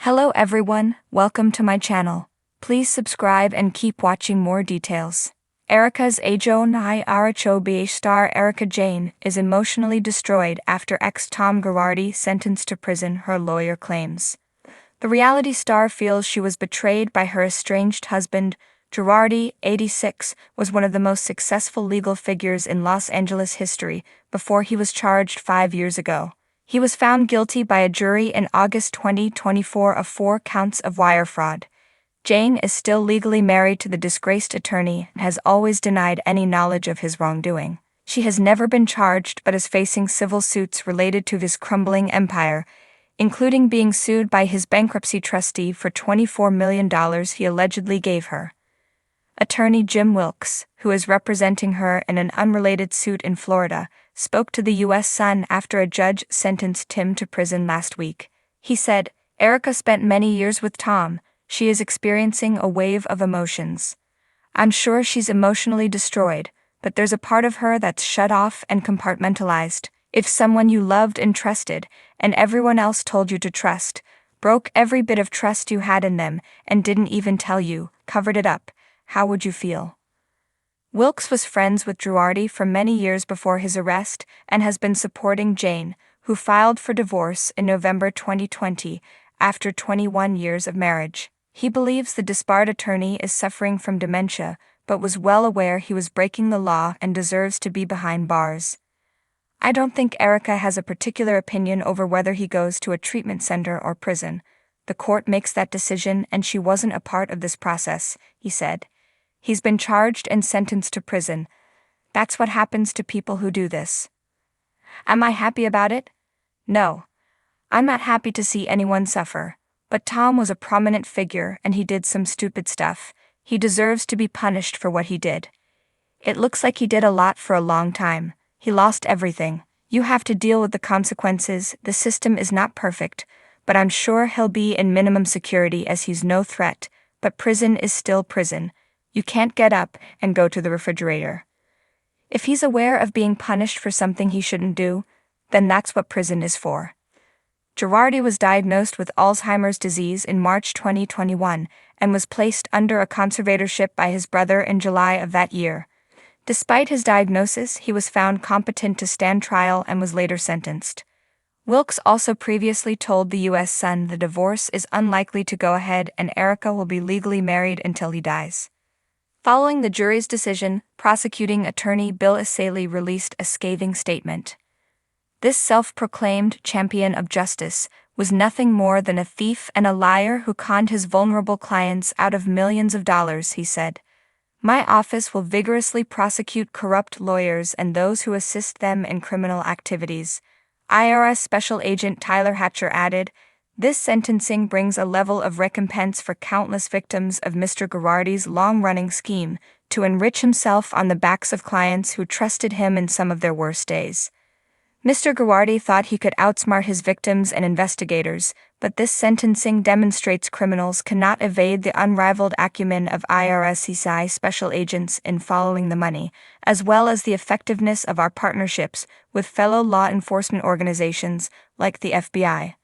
Hello everyone, welcome to my channel. Please subscribe and keep watching more details. Erika Jayne RHOBH star Erika Jayne is emotionally destroyed after ex-Tom Girardi sentenced to prison, her lawyer claims. The reality star feels she was betrayed by her estranged husband. Girardi, 86, was one of the most successful legal figures in Los Angeles history before he was charged 5 years ago. He was found guilty by a jury in August 2024 of 4 counts of wire fraud. Jayne is still legally married to the disgraced attorney and has always denied any knowledge of his wrongdoing. She has never been charged but is facing civil suits related to his crumbling empire, including being sued by his bankruptcy trustee for $24 million he allegedly gave her. Attorney Jim Wilkes, who is representing her in an unrelated suit in Florida, spoke to the U.S. Sun after a judge sentenced him to prison last week. He said, "Erika spent many years with Tom. She is experiencing a wave of emotions. I'm sure she's emotionally destroyed, but there's a part of her that's shut off and compartmentalized. If someone you loved and trusted, and everyone else told you to trust, broke every bit of trust you had in them and didn't even tell you, covered it up, how would you feel?" Wilkes was friends with Girardi for many years before his arrest and has been supporting Jayne, who filed for divorce in November 2020 after 21 years of marriage. He believes the disbarred attorney is suffering from dementia, but was well aware he was breaking the law and deserves to be behind bars. "I don't think Erika has a particular opinion over whether he goes to a treatment center or prison. The court makes that decision and she wasn't a part of this process," he said. "He's been charged and sentenced to prison. That's what happens to people who do this. Am I happy about it? No. I'm not happy to see anyone suffer. But Tom was a prominent figure and he did some stupid stuff. He deserves to be punished for what he did. It looks like he did a lot for a long time. He lost everything. You have to deal with the consequences. The system is not perfect, but I'm sure he'll be in minimum security as he's no threat. But prison is still prison. You can't get up and go to the refrigerator. If he's aware of being punished for something he shouldn't do, then that's what prison is for." Girardi was diagnosed with Alzheimer's disease in March 2021 and was placed under a conservatorship by his brother in July of that year. Despite his diagnosis, he was found competent to stand trial and was later sentenced. Wilkes also previously told the U.S. Sun the divorce is unlikely to go ahead and Erika will be legally married until he dies. Following the jury's decision, prosecuting attorney Bill Essayli released a scathing statement. "This self-proclaimed champion of justice was nothing more than a thief and a liar who conned his vulnerable clients out of millions of dollars," he said. "My office will vigorously prosecute corrupt lawyers and those who assist them in criminal activities." IRS Special Agent Tyler Hatcher added, "This sentencing brings a level of recompense for countless victims of Mr. Girardi's long-running scheme to enrich himself on the backs of clients who trusted him in some of their worst days. Mr. Girardi thought he could outsmart his victims and investigators, but this sentencing demonstrates criminals cannot evade the unrivaled acumen of IRS special agents in following the money, as well as the effectiveness of our partnerships with fellow law enforcement organizations like the FBI."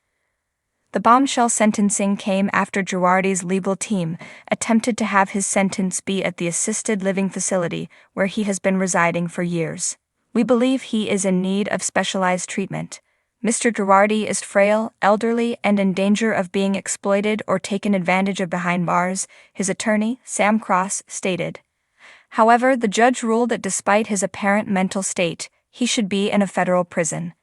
The bombshell sentencing came after Girardi's legal team attempted to have his sentence be at the assisted living facility where he has been residing for years. "We believe he is in need of specialized treatment. Mr. Girardi is frail, elderly, and in danger of being exploited or taken advantage of behind bars," his attorney, Sam Cross, stated. However, the judge ruled that despite his apparent mental state, he should be in a federal prison.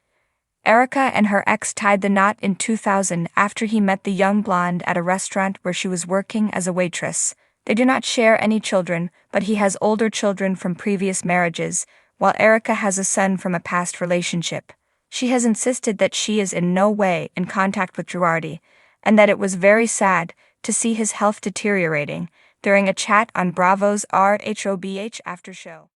Erika and her ex tied the knot in 2000 after he met the young blonde at a restaurant where she was working as a waitress. They do not share any children, but he has older children from previous marriages, while Erika has a son from a past relationship. She has insisted that she is in no way in contact with Girardi, and that it was very sad to see his health deteriorating during a chat on Bravo's RHOBH after show.